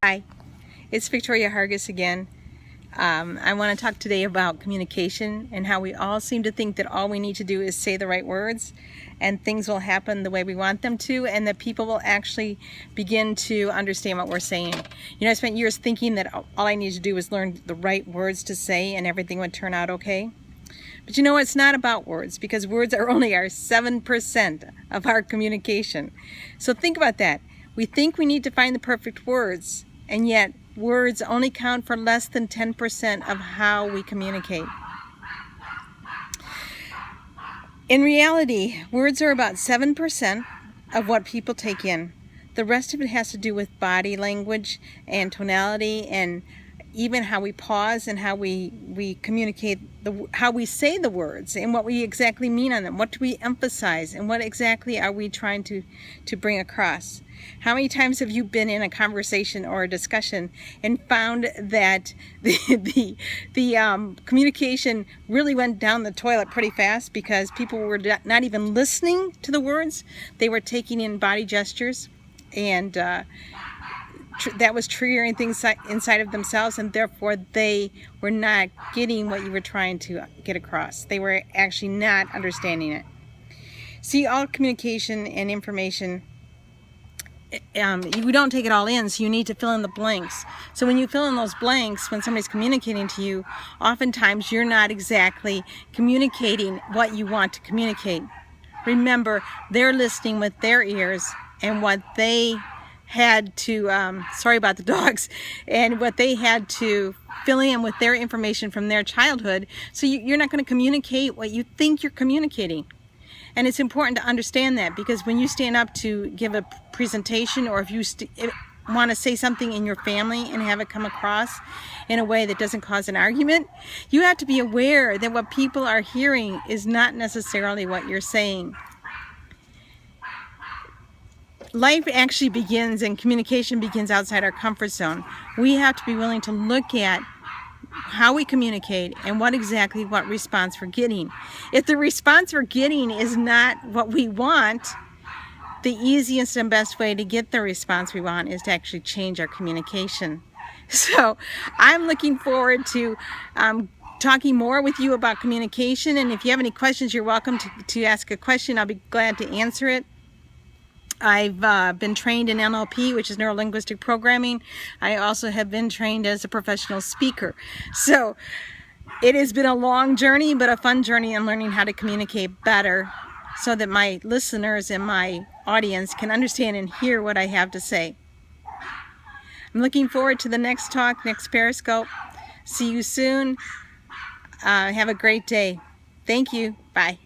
Hi, it's Victoria Hargis again. I want to talk today about communication and how we all seem to think that all we need to do is say the right words and things will happen the way we want them to, and that people will actually begin to understand what we're saying. You know, I spent years thinking that all I needed to do was learn the right words to say and everything would turn out okay. But you know, it's not about words, because words are only our 7% of our communication. So think about that. We think we need to find the perfect words, and yet words only count for less than 10% of how we communicate. In reality, words are about 7% of what people take in. The rest of it has to do with body language and tonality, and even how we pause and how we communicate, how we say the words and what we exactly mean on them. What do we emphasize and what exactly are we trying to bring across? How many times have you been in a conversation or a discussion and found that the communication really went down the toilet pretty fast because people were not even listening to the words? They were taking in body gestures, and that was triggering things inside of themselves, and therefore they were not getting what you were trying to get across. They were actually not understanding it. See, all communication and information, you don't take it all in, so you need to fill in the blanks. So when you fill in those blanks, when somebody's communicating to you, oftentimes you're not exactly communicating what you want to communicate. Remember, they're listening with their ears, and what they had to, sorry about the dogs, and what they had to fill in with their information from their childhood. So you're not going to communicate what you think you're communicating. And it's important to understand that, because when you stand up to give a presentation, or if you want to say something in your family and have it come across in a way that doesn't cause an argument, you have to be aware that what people are hearing is not necessarily what you're saying. Life actually begins, and communication begins outside our comfort zone. We have to be willing to look at how we communicate and what response we're getting. If the response we're getting is not what we want, the easiest and best way to get the response we want is to actually change our communication. So I'm looking forward to talking more with you about communication, and if you have any questions, you're welcome to ask a question. I'll be glad to answer it. I've been trained in NLP, which is neuro-linguistic programming. I also have been trained as a professional speaker. So it has been a long journey, but a fun journey in learning how to communicate better, so that my listeners and my audience can understand and hear what I have to say. I'm looking forward to the next talk, next Periscope. See you soon. Have a great day. Thank you. Bye.